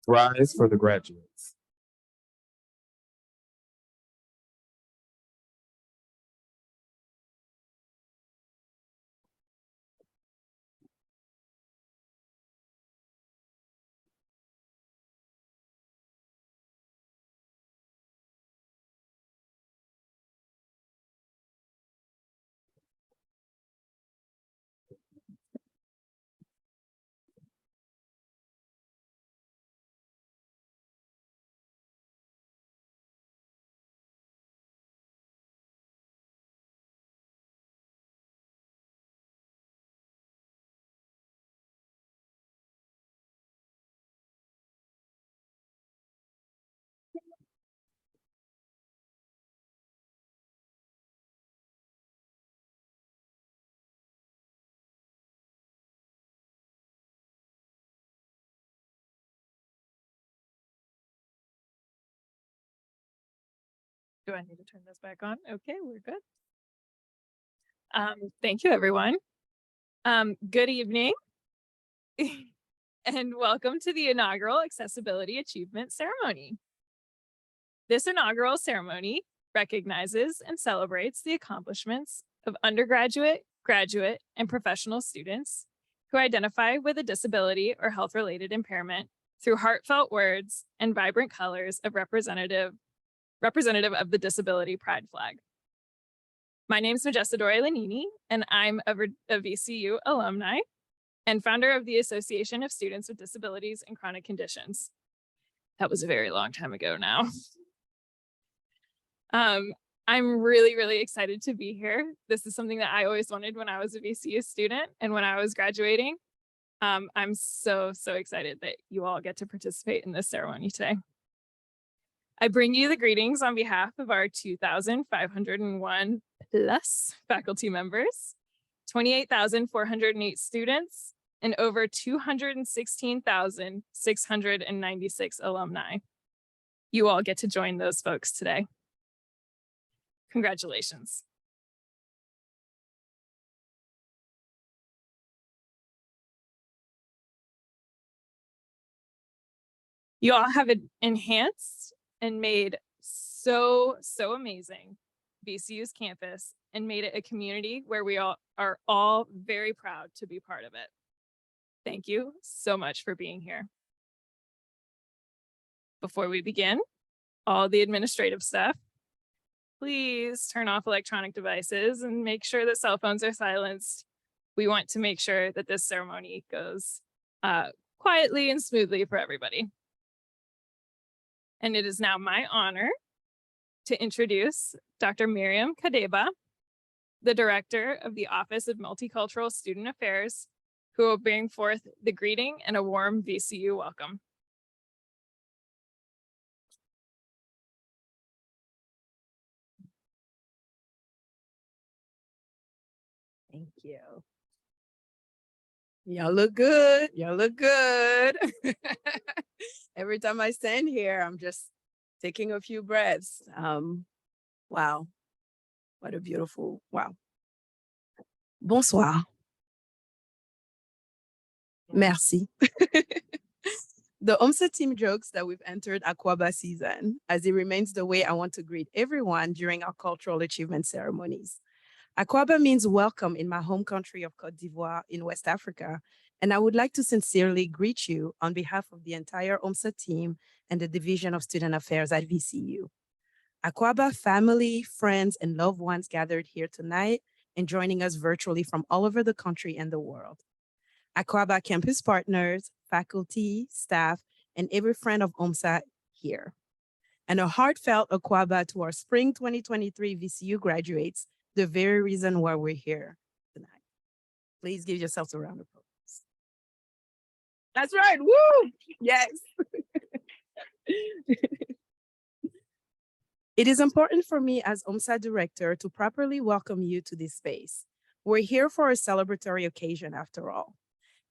Rise for the graduates. Do I need to turn this back on? Okay, we're good. Thank you, everyone. Good evening, and welcome to the inaugural Accessibility Achievement Ceremony. This inaugural ceremony recognizes and celebrates the accomplishments of undergraduate, graduate, and professional students who identify with a disability or health-related impairment through heartfelt words and vibrant colors of representative of the Disability Pride flag. My name is Majessadore Lanini, and I'm a VCU alumni and founder of the Association of Students with Disabilities and Chronic Conditions. That was a very long time ago now. I'm really, really excited to be here. This is something that I always wanted when I was a VCU student and when I was graduating. I'm so excited that you all get to participate in this ceremony today. I bring you the greetings on behalf of our 2,501 plus faculty members, 28,408 students, and over 216,696 alumni. You all get to join those folks today. Congratulations. You all have enhanced and made so amazing VCU's campus and made it a community where we are all very proud to be part of it. Thank you so much for being here. Before we begin, all the administrative stuff, please turn off electronic devices and make sure that cell phones are silenced. We want to make sure that this ceremony goes quietly and smoothly for everybody. And it is now my honor to introduce Dr. Miriam Kadeba, the Director of the Office of Multicultural Student Affairs, who will bring forth the greeting and a warm VCU welcome. Thank you. Y'all look good. Y'all look good. Every time I stand here, I'm just taking a few breaths. Wow. What a beautiful, wow. Bonsoir. Merci. The OMSA team jokes that we've entered Akwaba season, as it remains the way I want to greet everyone during our cultural achievement ceremonies. Akwaba means welcome in my home country of Côte d'Ivoire in West Africa, and I would like to sincerely greet you on behalf of the entire OMSA team and the Division of Student Affairs at VCU. Akwaba family, friends, and loved ones gathered here tonight and joining us virtually from all over the country and the world. Akwaba campus partners, faculty, staff, and every friend of OMSA here. And a heartfelt Akwaba to our spring 2023 VCU graduates, the very reason why we're here tonight. Please give yourselves a round of applause. That's right, woo, yes. It is important for me as OMSA director to properly welcome you to this space. We're here for a celebratory occasion after all.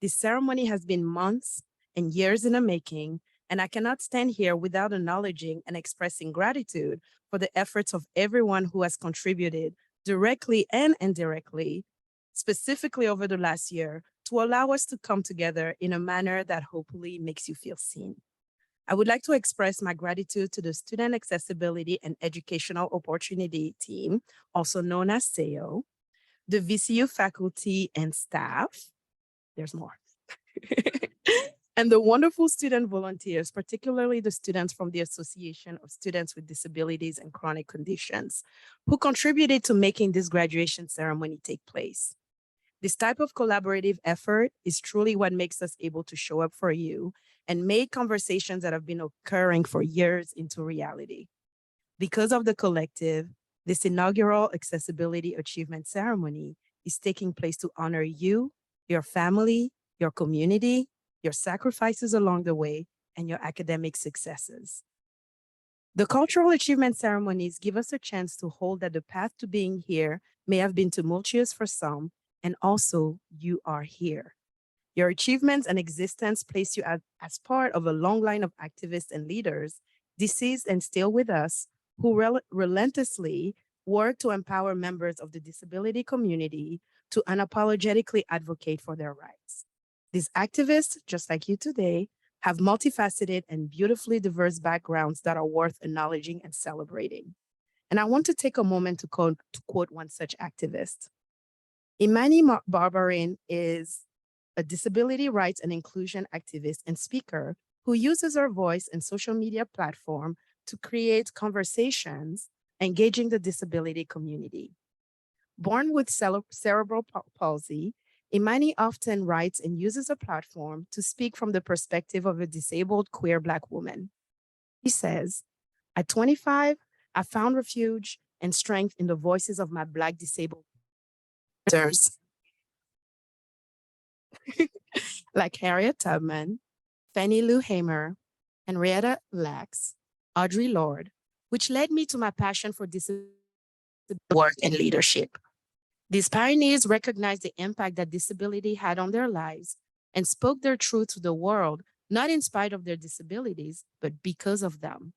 This ceremony has been months and years in the making, and I cannot stand here without acknowledging and expressing gratitude for the efforts of everyone who has contributed directly and indirectly, specifically over the last year, to allow us to come together in a manner that hopefully makes you feel seen. I would like to express my gratitude to the Student Accessibility and Educational Opportunity Team, also known as SAEO, the VCU faculty and staff, there's more, and the wonderful student volunteers, particularly the students from the Association of Students with Disabilities and Chronic Conditions, who contributed to making this graduation ceremony take place. This type of collaborative effort is truly what makes us able to show up for you and make conversations that have been occurring for years into reality. Because of the collective, this inaugural Accessibility Achievement Ceremony is taking place to honor you, your family, your community, your sacrifices along the way, and your academic successes. The cultural achievement ceremonies give us a chance to hold that the path to being here may have been tumultuous for some, and also you are here. Your achievements and existence place you as part of a long line of activists and leaders, deceased and still with us, who relentlessly work to empower members of the disability community to unapologetically advocate for their rights. These activists, just like you today, have multifaceted and beautifully diverse backgrounds that are worth acknowledging and celebrating. And I want to take a moment to quote one such activist. Imani Barbarin is a disability rights and inclusion activist and speaker who uses her voice and social media platform to create conversations engaging the disability community. Born with cerebral palsy, Imani often writes and uses a platform to speak from the perspective of a disabled queer Black woman. He says, at 25, I found refuge and strength in the voices of my Black disabled peers like Harriet Tubman, Fannie Lou Hamer, Henrietta Lacks, Audre Lorde, which led me to my passion for disability work and leadership. These pioneers recognized the impact that disability had on their lives and spoke their truth to the world, not in spite of their disabilities, but because of them.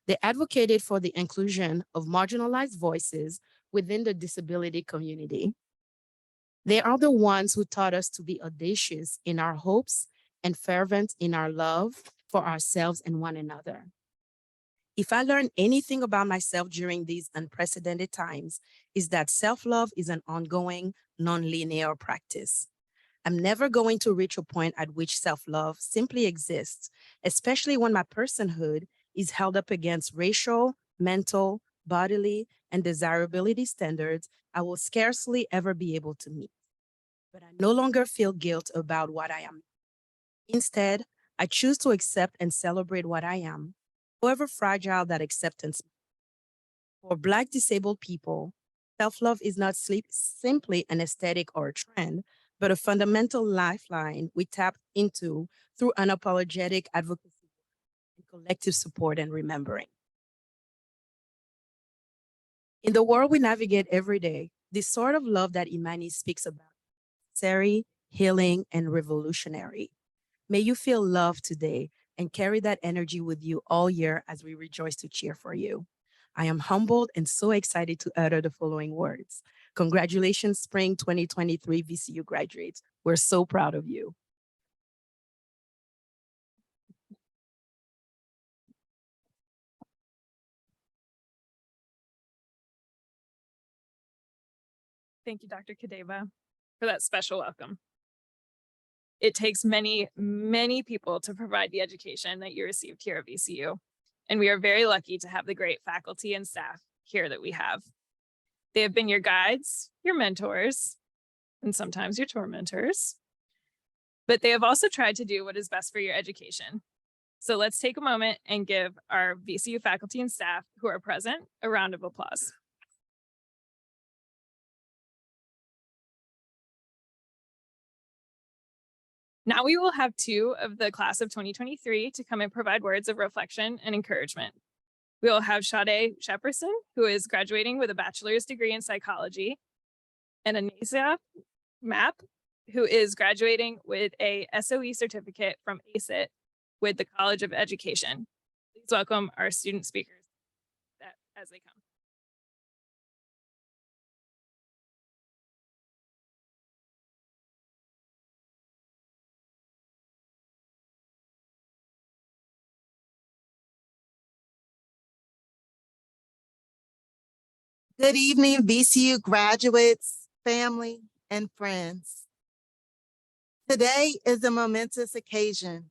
They advocated for the inclusion of marginalized voices within the disability community. They are the ones who taught us to be audacious in our hopes and fervent in our love for ourselves and one another. If I learned anything about myself during these unprecedented times, is that self-love is an ongoing, non-linear practice. I'm never going to reach a point at which self-love simply exists, especially when my personhood is held up against racial, mental, bodily, and desirability standards I will scarcely ever be able to meet. But I no longer feel guilt about what I am. Instead, I choose to accept and celebrate what I am, however fragile that acceptance. For Black disabled people, self-love is not simply an aesthetic or a trend, but a fundamental lifeline we tap into through unapologetic advocacy and collective support and remembering. In the world we navigate every day, this sort of love that Imani speaks about is necessary, healing, and revolutionary. May you feel loved today and carry that energy with you all year as we rejoice to cheer for you. I am humbled and so excited to utter the following words. Congratulations, Spring 2023 VCU graduates. We're so proud of you. Thank you, Dr. Kadeva, for that special welcome. It takes many, many people to provide the education that you received here at VCU, and we are very lucky to have the great faculty and staff here that we have. They have been your guides, your mentors, and sometimes your tormentors, but they have also tried to do what is best for your education. So let's take a moment and give our VCU faculty and staff who are present a round of applause. Now we will have two of the class of 2023 to come and provide words of reflection and encouragement. We will have Sade Shepperson, who is graduating with a bachelor's degree in psychology, and Anasia Mapp, who is graduating with a SOE certificate from ACET with the College of Education. Please welcome our student speakers as they come. Good evening, VCU graduates, family, and friends. Today is a momentous occasion,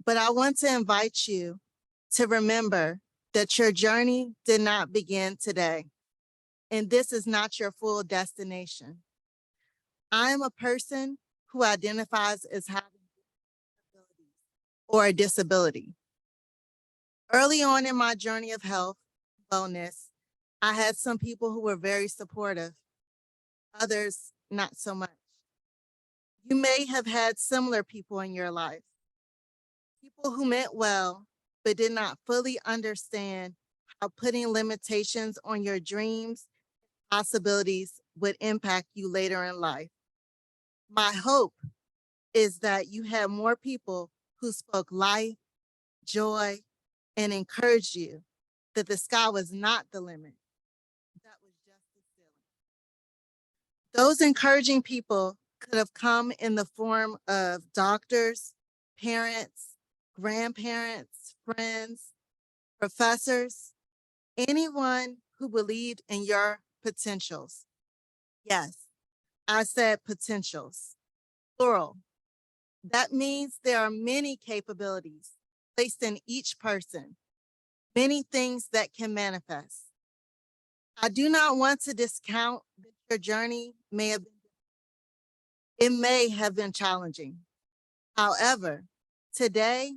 but I want to invite you to remember that your journey did not begin today, and this is not your full destination. I am a person who identifies as having or a disability. Early on in my journey of health, wellness, I had some people who were very supportive, others not so much. You may have had similar people in your life, people who meant well, but did not fully understand how putting limitations on your dreams, possibilities would impact you later in life. My hope is that you had more people who spoke life, joy, and encouraged you that the sky was not the limit. That was just the ceiling. Those encouraging people could have come in the form of doctors, parents, grandparents, friends, professors, anyone who believed in your potentials. Yes, I said potentials, plural. That means there are many capabilities placed in each person, many things that can manifest. I do not want to discount that your journey may have been challenging. However, today,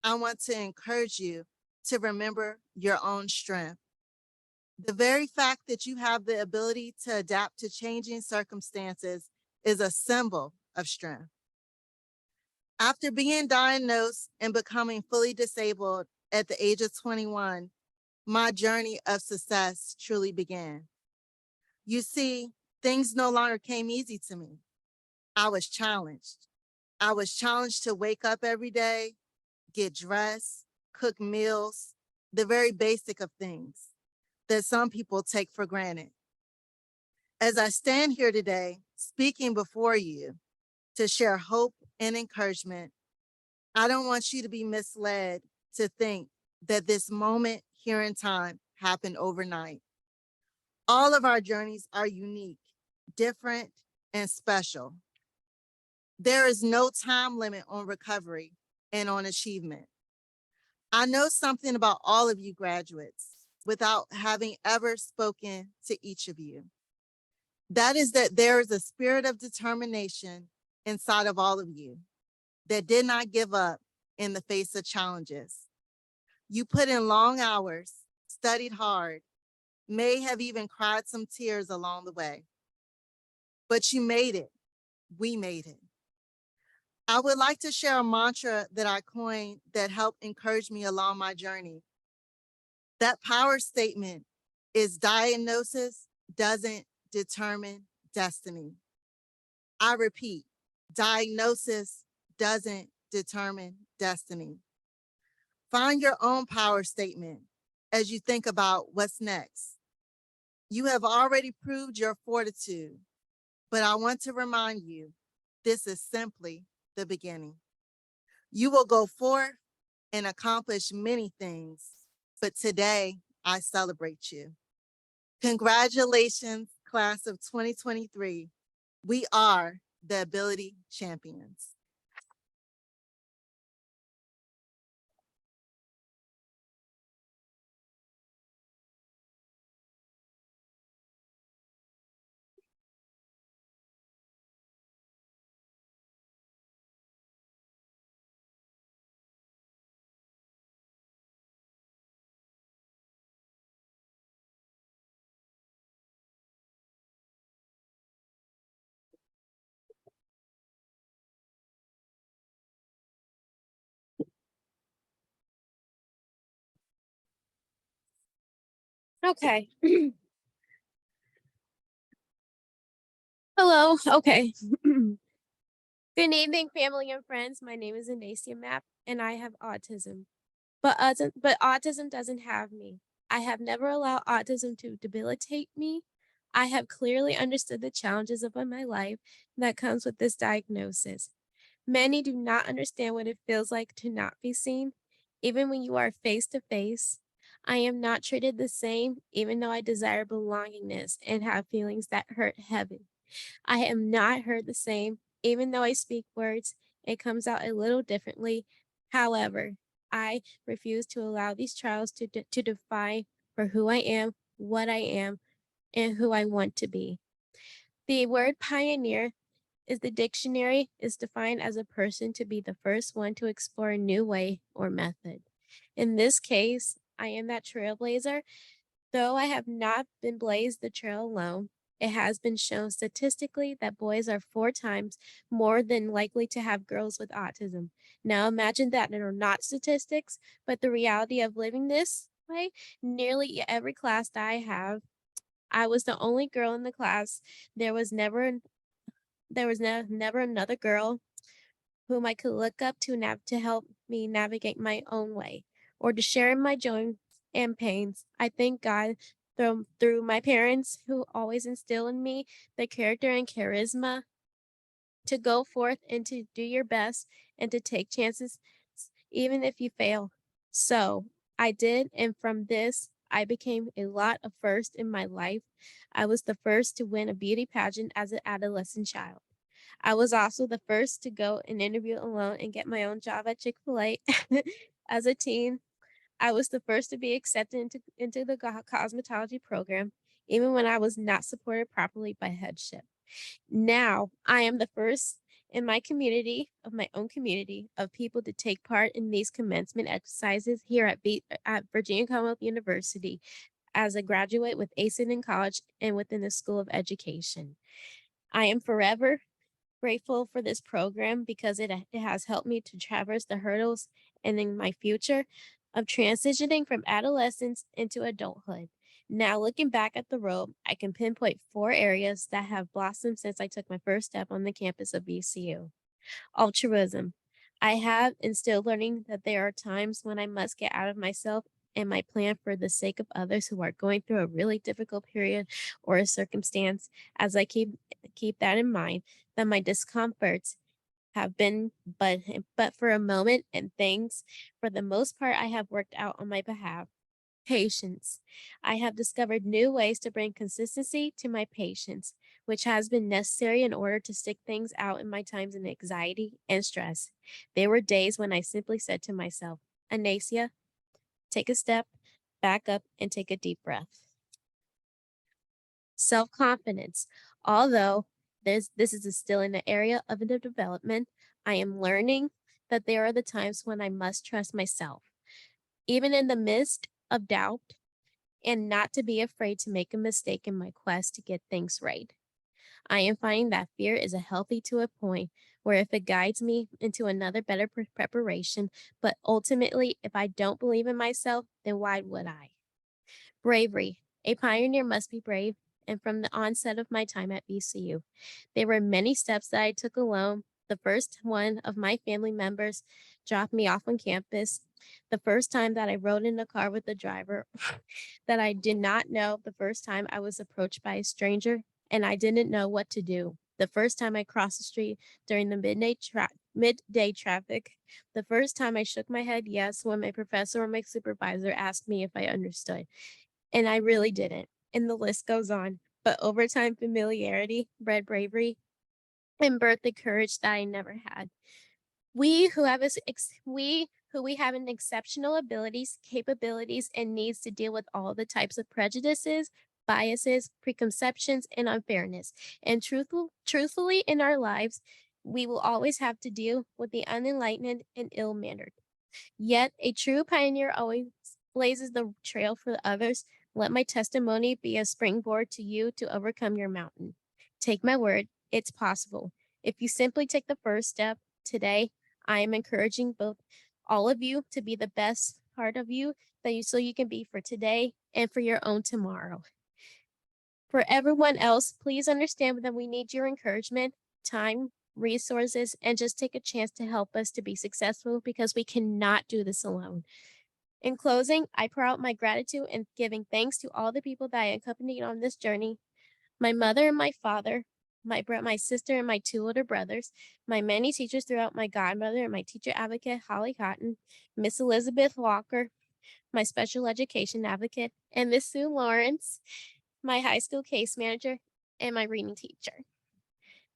I want to encourage you to remember your own strength. The very fact that you have the ability to adapt to changing circumstances is a symbol of strength. After being diagnosed and becoming fully disabled at the age of 21, my journey of success truly began. You see, things no longer came easy to me. I was challenged. I was challenged to wake up every day, get dressed, cook meals, the very basic of things that some people take for granted. As I stand here today, speaking before you to share hope and encouragement, I don't want you to be misled to think that this moment here in time happened overnight. All of our journeys are unique, different, and special. There is no time limit on recovery and on achievement. I know something about all of you graduates without having ever spoken to each of you. That is that there is a spirit of determination inside of all of you that did not give up in the face of challenges. You put in long hours, studied hard, may have even cried some tears along the way, but you made it. We made it. I would like to share a mantra that I coined that helped encourage me along my journey. That power statement is diagnosis doesn't determine destiny. I repeat, diagnosis doesn't determine destiny. Find your own power statement as you think about what's next. You have already proved your fortitude, but I want to remind you, this is simply the beginning. You will go forth and accomplish many things, but today I celebrate you. Congratulations, class of 2023. We are the Ability Champions. Okay. Hello. Okay. Good evening, family and friends. My name is Anasia Mapp, and I have autism. But autism doesn't have me. I have never allowed autism to debilitate me. I have clearly understood the challenges of my life that comes with this diagnosis. Many do not understand what it feels like to not be seen, even when you are face to face. I am not treated the same, even though I desire belongingness and have feelings that hurt heavy. I am not heard the same, even though I speak words. It comes out a little differently. However, I refuse to allow these trials to define for who I am, what I am, and who I want to be. The word pioneer is the dictionary is defined as a person to be the first one to explore a new way or method. In this case, I am that trailblazer. Though I have not been blazed the trail alone, it has been shown statistically that boys are 4 times more than likely to have girls with autism. Now imagine that they are not statistics, but the reality of living this way. Nearly every class that I have, I was the only girl in the class. There was never never another girl whom I could look up to to help me navigate my own way or to share in my joy and pains. I thank God through my parents who always instill in me the character and charisma to go forth and to do your best and to take chances even if you fail. So I did, and from this I became a lot of first in my life. I was the first to win a beauty pageant as an adolescent child. I was also the first to go and interview alone and get my own job at Chick-fil-A as a teen. I was the first to be accepted into the cosmetology program, even when I was not supported properly by headship. Now I am the first in my community, of my own community, of people to take part in these commencement exercises here at Virginia Commonwealth University as a graduate with ACEN in college and within the School of Education. I am forever grateful for this program because it has helped me to traverse the hurdles and in my future of transitioning from adolescence into adulthood. Now, looking back at the road, I can pinpoint 4 areas that have blossomed since I took my first step on the campus of VCU. Altruism. I have instilled learning that there are times when I must get out of myself and my plan for the sake of others who are going through a really difficult period or a circumstance. As I keep that in mind, that my discomforts have been but for a moment, and things for the most part I have worked out on my behalf. Patience. I have discovered new ways to bring consistency to my patients, which has been necessary in order to stick things out in my times of anxiety and stress. There were days when I simply said to myself, Anasia, take a step, back up, and take a deep breath. Self-confidence. Although this is still in the area of the development, I am learning that there are the times when I must trust myself, even in the midst of doubt, and not to be afraid to make a mistake in my quest to get things right. I am finding that fear is a healthy to a point where if it guides me into another better preparation, but ultimately, if I don't believe in myself, then why would I? Bravery. A pioneer must be brave, and from the onset of my time at VCU, there were many steps that I took alone. The first one of my family members dropped me off on campus. The first time that I rode in a car with a driver that I did not know. The first time I was approached by a stranger and I didn't know what to do. The first time I crossed the street during the midday traffic. The first time I shook my head yes when my professor or my supervisor asked me if I understood. And I really didn't. And the list goes on. But over time, familiarity bred bravery and birthed the courage that I never had. We who have we have an exceptional abilities, capabilities, and needs to deal with all the types of prejudices, biases, preconceptions, and unfairness. And truthfully, in our lives, we will always have to deal with the unenlightened and ill-mannered. Yet a true pioneer always blazes the trail for others. Let my testimony be a springboard to you to overcome your mountain. Take my word, it's possible. If you simply take the first step today, I am encouraging all of you to be the best part of you so you can be for today and for your own tomorrow. For everyone else, please understand that we need your encouragement, time, resources, and just take a chance to help us to be successful because we cannot do this alone. In closing, I pour out my gratitude and giving thanks to all the people that I accompanied on this journey, my mother and my father, my sister and my 2 older brothers, my many teachers throughout, my godmother and my teacher advocate, Holly Cotton, Miss Elizabeth Walker, my special education advocate, and Miss Sue Lawrence, my high school case manager, and my reading teacher.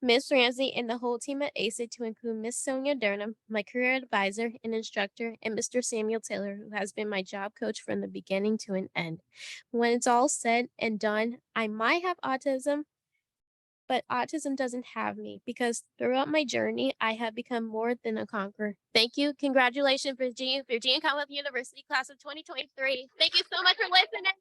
Miss Ramsey and the whole team at ACID, to include Miss Sonia Durnham, my career advisor and instructor, and Mr. Samuel Taylor, who has been my job coach from the beginning to an end. When it's all said and done, I might have autism, but autism doesn't have me because throughout my journey, I have become more than a conqueror. Thank you. Congratulations, Virginia Commonwealth University class of 2023. Thank you so much for listening.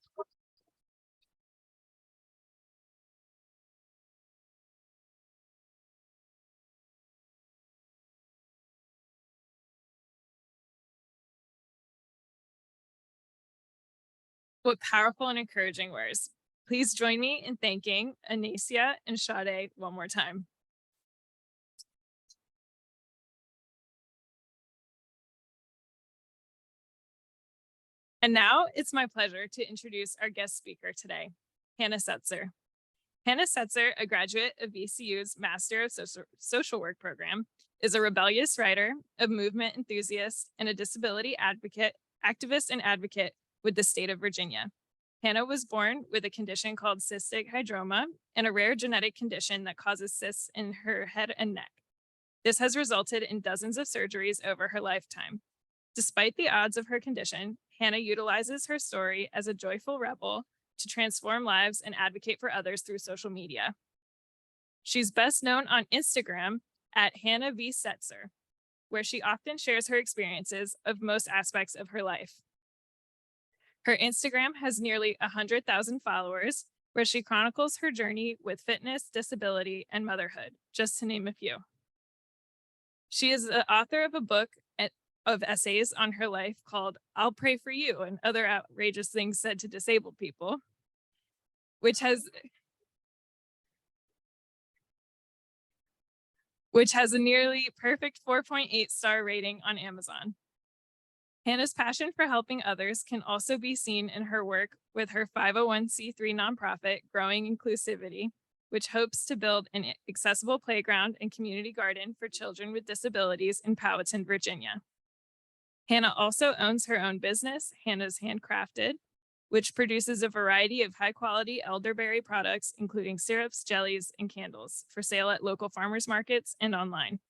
What powerful and encouraging words. Please join me in thanking Anasia and Sade one more time. And now it's my pleasure to introduce our guest speaker today, Hannah Setzer. Hannah Setzer, a graduate of VCU's Master of Social Work program, is a rebellious writer, a movement enthusiast, and a disability activist and advocate with the state of Virginia. Hannah was born with a condition called cystic hydroma and a rare genetic condition that causes cysts in her head and neck. This has resulted in dozens of surgeries over her lifetime. Despite the odds of her condition, Hannah utilizes her story as a joyful rebel to transform lives and advocate for others through social media. She's best known on Instagram at Hannah V. Setzer, where she often shares her experiences of most aspects of her life. Her Instagram has nearly 100,000 followers, where she chronicles her journey with fitness, disability, and motherhood, just to name a few. She is the author of a book of essays on her life called I'll Pray for You and Other Outrageous Things Said to Disabled People, which has a nearly perfect 4.8 star rating on Amazon. Hannah's passion for helping others can also be seen in her work with her 501c3 nonprofit, Growing Inclusivity, which hopes to build an accessible playground and community garden for children with disabilities in Powhatan, Virginia. Hannah also owns her own business, Hannah's Handcrafted, which produces a variety of high-quality elderberry products, including syrups, jellies, and candles, for sale at local farmers markets and online.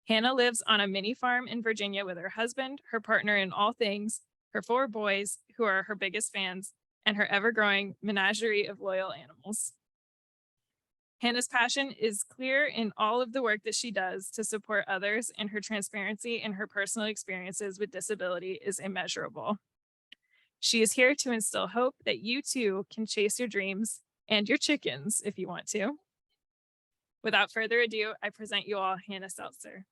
Hannah lives on a mini farm in Virginia with her husband, her partner in all things, her 4 boys, who are her biggest fans, and her ever-growing menagerie of loyal animals. Hannah's passion is clear in all of the work that she does to support others, and her transparency in her personal experiences with disability is immeasurable. She is here to instill hope that you too can chase your dreams and your chickens if you want to. Without further ado, I present you all Hannah Setzer.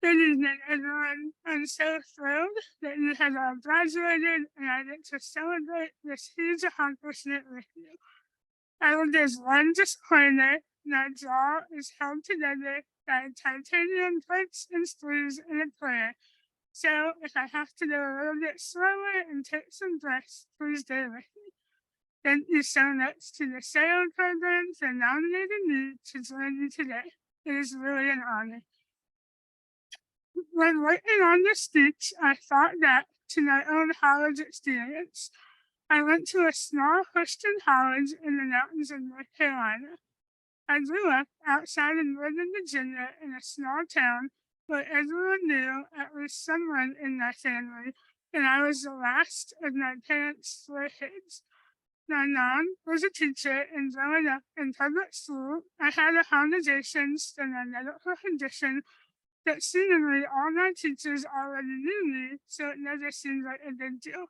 Good evening, everyone. I'm so thrilled that you have all graduated and I get to celebrate this huge accomplishment with you. I will give one disclaimer. That jaw is held together by titanium plates and screws in a prayer. So if I have to go a little bit slower and take some breaths, please bear with me. Thank you so much to the SAEO program for nominating me to join you today. It is really an honor. When working on this speech, I thought back to my own college experience. I went to a small Christian college in the mountains of North Carolina. I grew up outside of Northern Virginia in a small town where everyone knew at least someone in my family, and I was the last of my parents' 4 kids. My mom was a teacher, and growing up in public school, I had accommodations for my medical condition that seemingly all my teachers already knew me, so it never seemed like a big deal.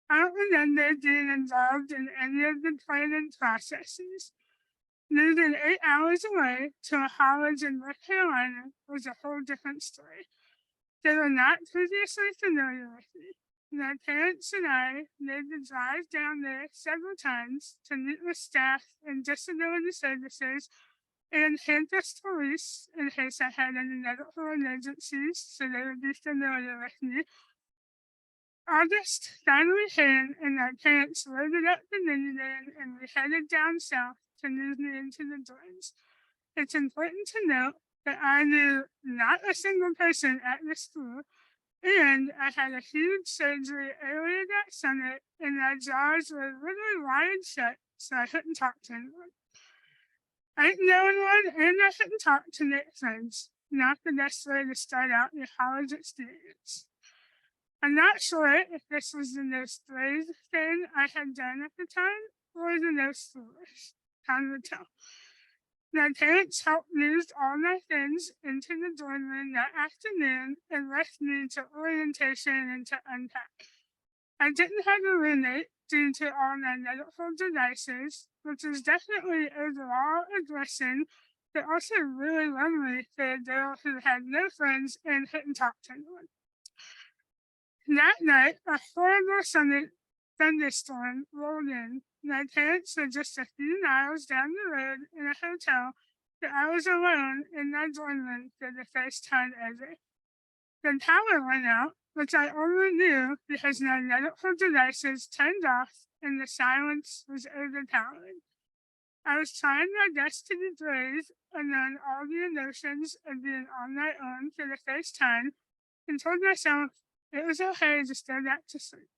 I don't remember being involved in any of the planning processes. Moving 8 hours away to a college in North Carolina was a whole different story. They were not previously familiar with me. My parents and I made the drive down there several times to meet with staff and disability services and campus police in case I had any medical emergencies, so they would be familiar with me. August finally came and my parents loaded up the minivan and we headed down south to move me into the dorms. It's important to note that I knew not a single person at the school, and I had a huge surgery earlier that summer and my jaws were literally wired shut, so I couldn't talk to anyone. I didn't know anyone and I couldn't talk to make friends. Not the best way to start out your college experience. I'm not sure if this was the most brave thing I had done at the time or the most foolish. Time will tell. My parents helped move all my things into the dorm room that afternoon and left me to orientation and to unpack. I didn't have a roommate due to all my medical devices, which was definitely overall a blessing, but also really lonely for a girl who had no friends and couldn't talk to anyone. That night, a horrible thunderstorm rolled in. My parents were just a few miles down the road in a hotel, but I was alone in my dorm room for the first time ever. The power went out, which I only knew because my medical devices turned off and the silence was overpowering. I was trying my best to be brave among all the emotions of being on my own for the first time and told myself it was okay to go back to sleep.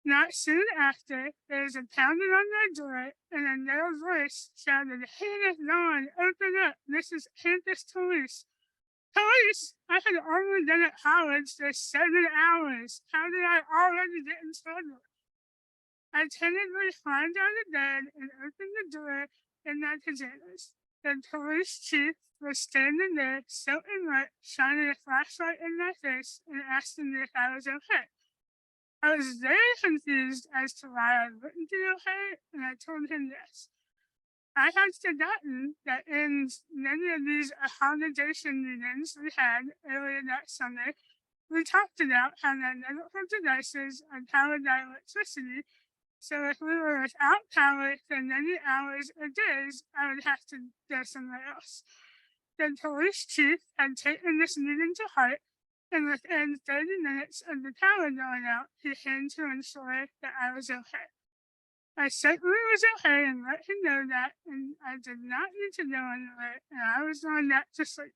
Not soon after, there was a pounding on my door, and a male voice shouted, "Hannah Dawn, open up! This is campus police." Police? I had only been at college for 7 hours. How did I already get in trouble? I tentatively climbed out of bed and opened the door in my pajamas. The police chief was standing there, soaking wet, shining a flashlight in my face and asking me if I was okay. I was very confused as to why I wouldn't be okay, and I told him yes. I had forgotten that in many of these accommodation meetings we had earlier that summer, we talked about how my medical devices are powered by electricity, so if we were without power for many hours or days, I would have to go somewhere else. The police chief had taken this meeting to heart, and within 30 minutes of the power going out, he came to ensure that I was okay. I certainly was okay and let him know that, and I did not need to go anywhere, and I was going back to sleep.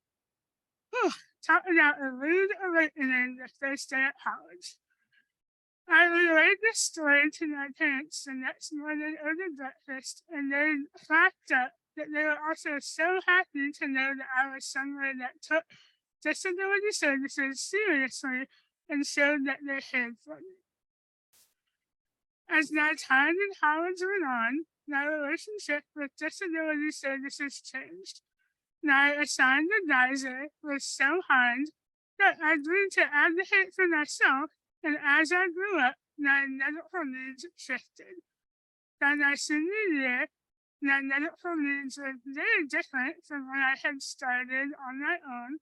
Talk about a rude awakening the first day at college. I relayed this story to my parents the next morning over breakfast, and they cracked up that they were also so happy to know that I was somewhere that took disability services seriously and showed that they cared for me. As my time in college went on, my relationship with disability services changed. My assigned advisor was so kind that I grew to advocate for myself, and as I grew up, my medical needs shifted. By my senior year, my medical needs were very different from when I had started on my own.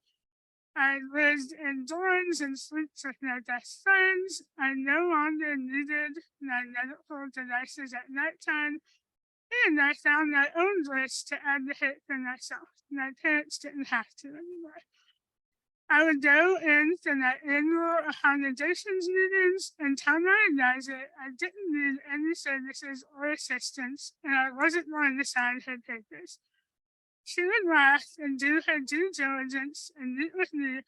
I lived in dorms and slept with my best friends. I no longer needed my medical devices at nighttime, and I found my own voice to advocate for myself. My parents didn't have to anymore. I would go in for my annual accommodations meetings and tell my advisor I didn't need any services or assistance, and I wasn't going to sign her papers. She would laugh and do her due diligence and meet with me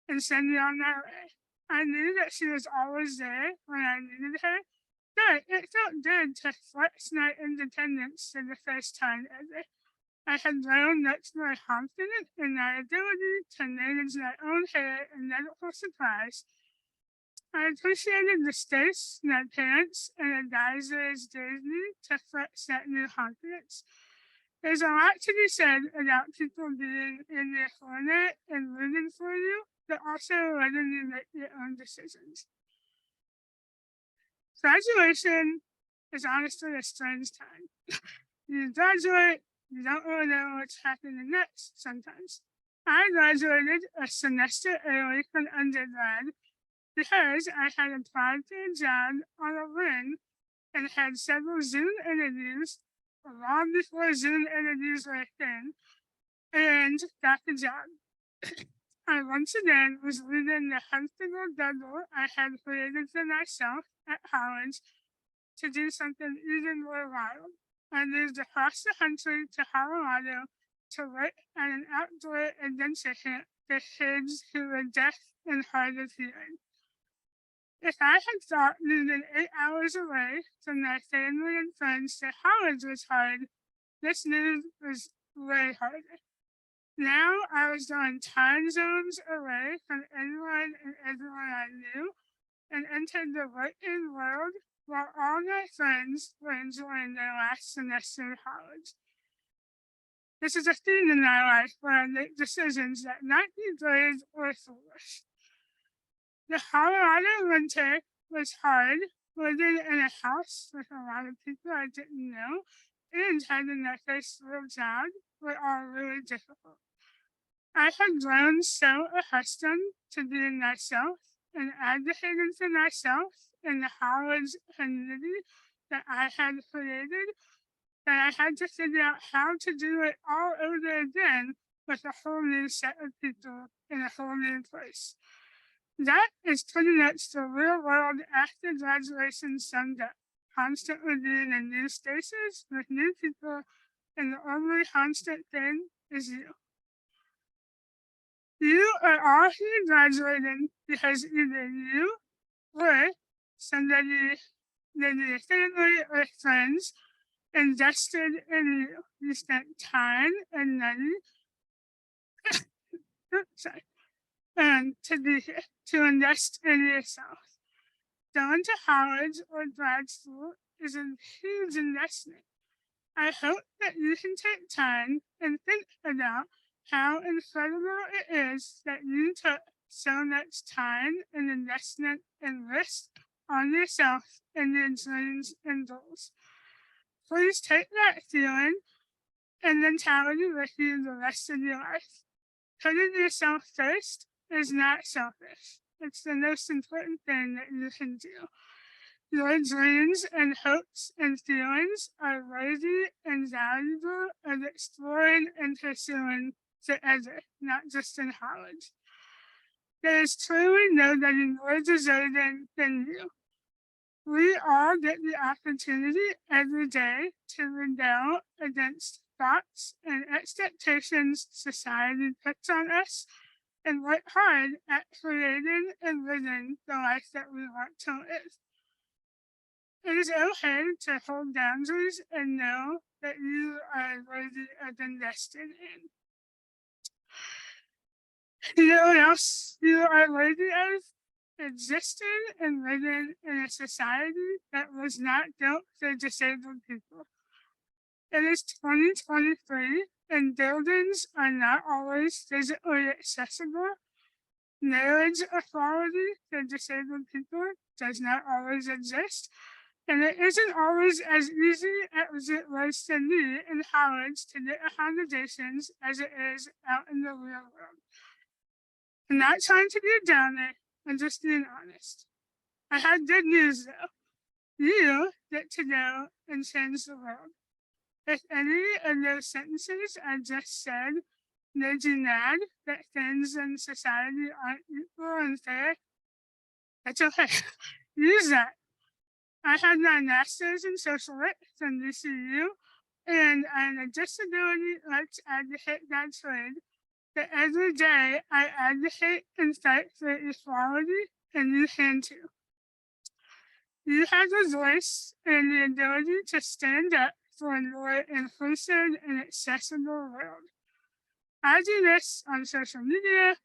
and send me on my way. I knew that she was always there when I needed her, but it felt good to flex my independence for the first time ever. I had grown much more confident in my ability to manage my own hair and medical supplies. I appreciated the space my parents and advisors gave me to flex that new confidence. There's a lot to be said about people being in your corner and rooting for you, but also letting you make your own decisions. Graduation is honestly a strange time. You graduate, you don't really know what's happening next sometimes. I graduated a semester early from undergrad because I had applied for a job on a whim and had several Zoom interviews long before Zoom interviews were a thing and got the job. I once again was leaving the comfortable bubble I had created for myself at college to do something even more wild. I moved across the country to Colorado to work at an outdoor adventure camp for kids who were deaf and hard of hearing. If I had thought moving 8 hours away from my family and friends to college was hard, this move was way harder. Now I was going time zones away from anyone and everyone I knew and entered the working world while all my friends were enjoying their last semester of college. This is a theme in my life where I make decisions that might be brave or foolish. The Colorado winter was hard, living in a house with a lot of people I didn't know and having my first real job were all really difficult. I had grown so accustomed to being myself and advocating for myself in the college community that I had created that I had to figure out how to do it all over again with a whole new set of people in a whole new place. That is pretty much the real world after graduation summed up. Constantly being in new spaces with new people, and the only constant thing is you. You are all here graduating because either you or somebody, maybe your family or friends, invested in you. You spent time and money to be here, to invest in yourself. Going to college or grad school is a huge investment. I hope that you can take time and think about how incredible it is that you took so much time and investment and risk on yourself and your dreams and goals. Please take that feeling and mentality with you the rest of your life. Putting yourself first is not selfish. It's the most important thing that you can do. Your dreams and hopes and feelings are worthy and valuable of exploring and pursuing forever, not just in college. There is truly nobody more deserving than you. We all get the opportunity every day to rebel against thoughts and expectations society puts on us and work hard at creating and living the life that we want to live. It is okay to hold boundaries and know that you are worthy of investing in. You know what else you are worthy of? Existing and living in a society that was not built for disabled people. It is 2023 and buildings are not always physically accessible. Marriage equality for disabled people does not always exist. And it isn't always as easy as it was to me in college to get accommodations as it is out in the real world. I'm not trying to be a downer, I'm just being honest. I have good news though. You get to go and change the world. If any of those sentences I just said made you mad that things in society aren't equal and fair, that's okay. Use that. I had my master's in social work from VCU, and I'm a disability rights advocate by trade. That every day I advocate and fight for equality, and you can too. You have the voice and the ability to stand up for a more inclusive and accessible world. I do this on social media.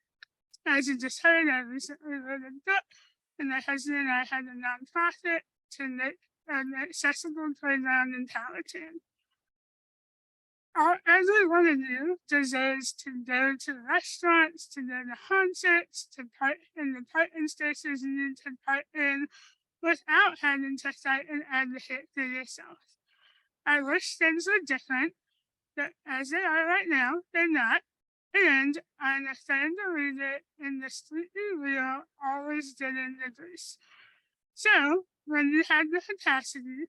As you just heard, I recently wrote a book, and my husband and I had a nonprofit to make an accessible playground in Powhatan. Every one of you deserves to go to restaurants, to go to concerts, to park in the parking spaces you need to park in, without having to fight and advocate for yourself. I wish things were different, but as they are right now, they're not. And I'm a firm believer in the slightly real, always getting the grace. So, when you have the capacity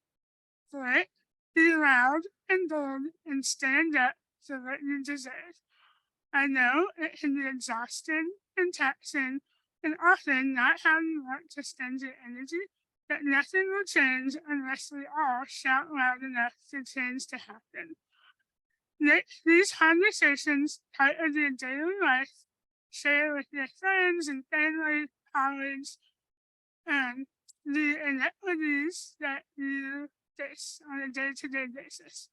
for it, be loud and bold and stand up for what you deserve. I know it can be exhausting and taxing, and often not how you want to spend your energy, but nothing will change unless we all shout loud enough for change to happen. Make these conversations part of your daily life. Share with your friends and family, colleagues, and the inequities that you face on a day-to-day basis.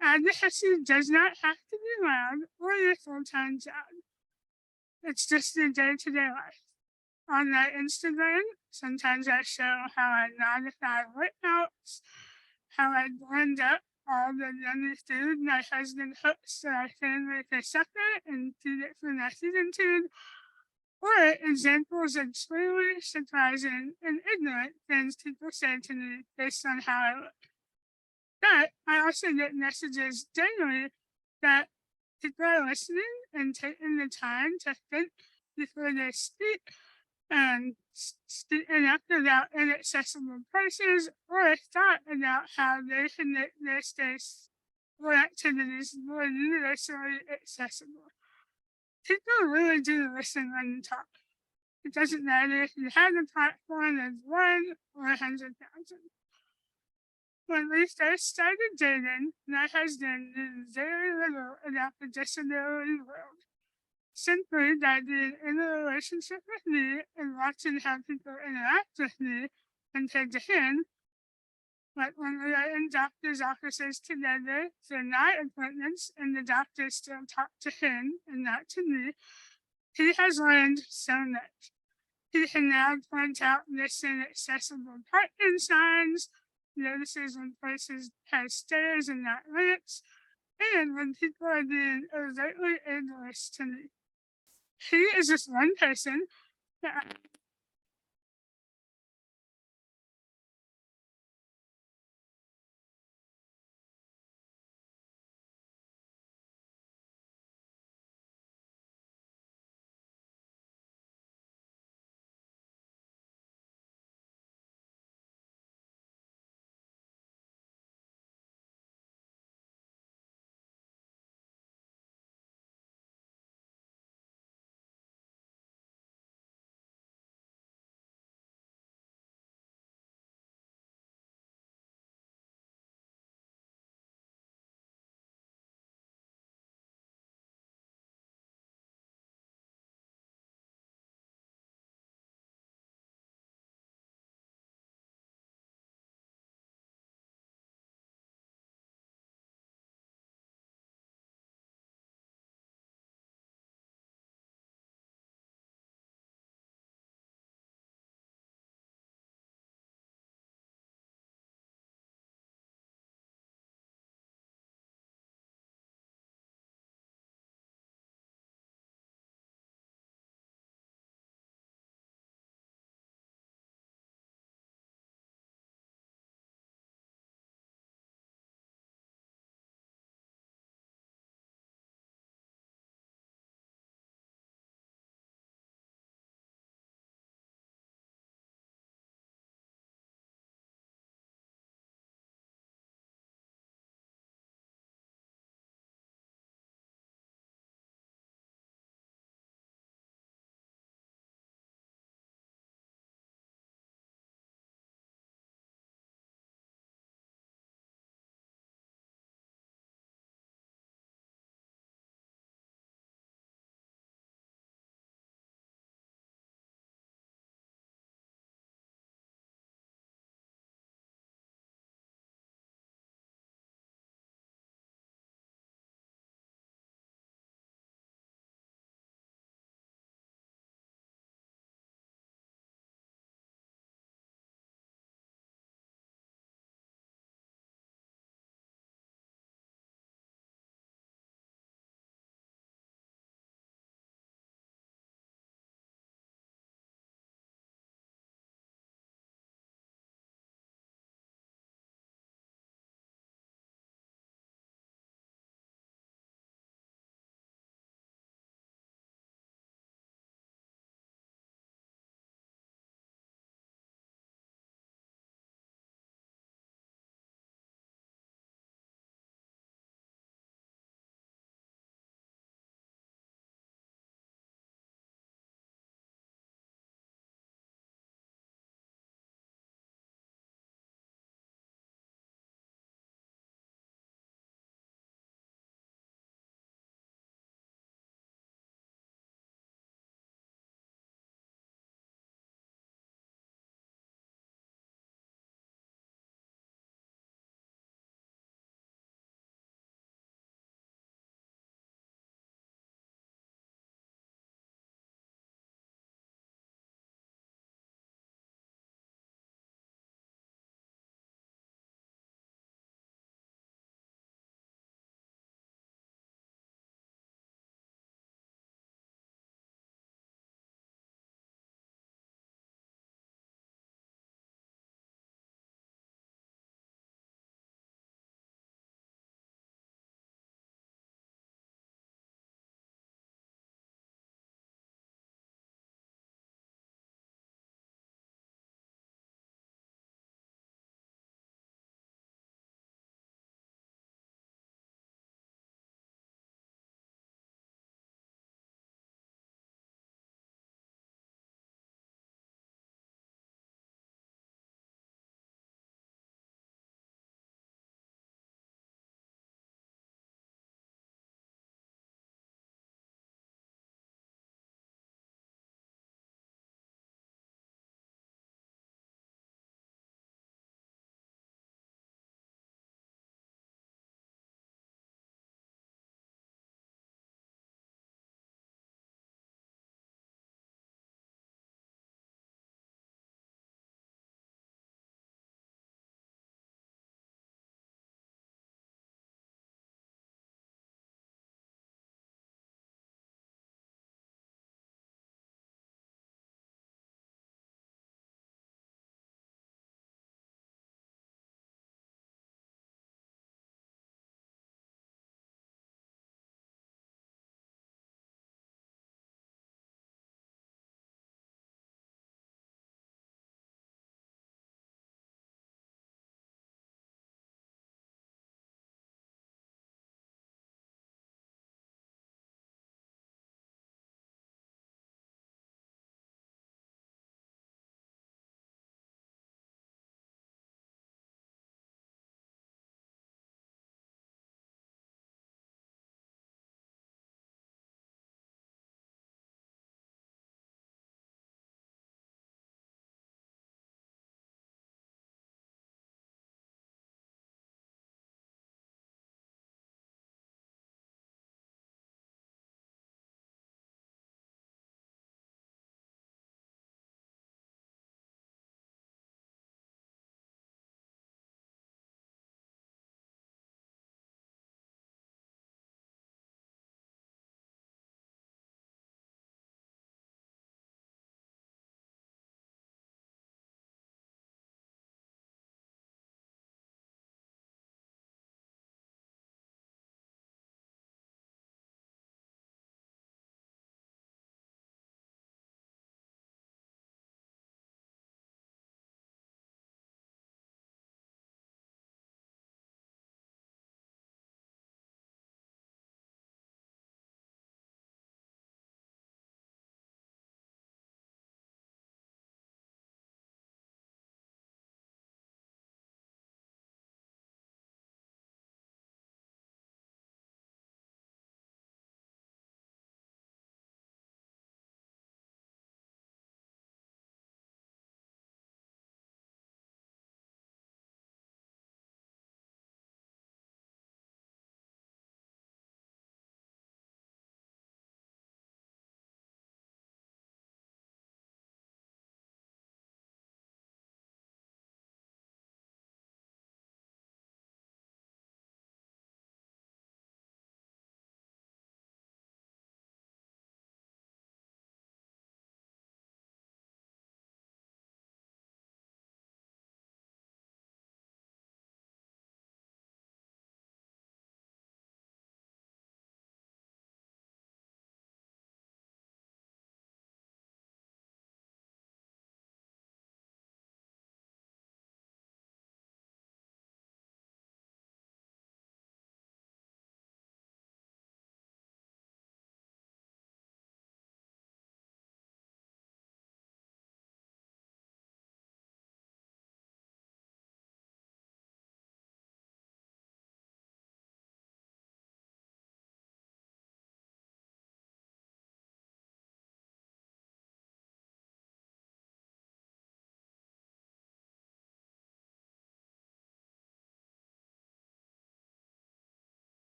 Advocacy does not have to be loud or your full-time job. It's just your day-to-day life. On my Instagram, sometimes I show how I modify workouts, how I blend up all the yummy food my husband cooks so I can make a supper and feed it for my feeding tube, or examples of truly surprising and ignorant things people say to me based on how I look. But I also get messages daily that people are listening and taking the time to think before they speak and speaking up about inaccessible places or thought about how they can make their space or activities more universally accessible. People really do listen when you talk. It doesn't matter if you have a platform of 1 or 100,000. When we first started dating, my husband knew very little about the disability world. Simply by being in a relationship with me and watching how people interact with me compared to him, like when we are in doctor's offices together for my appointments and the doctor still talk to him and not to me, he has learned so much. He can now point out missing accessible parking signs, notices when places have stairs and not ramps, and when people are being overtly ableist to me. He is just one person that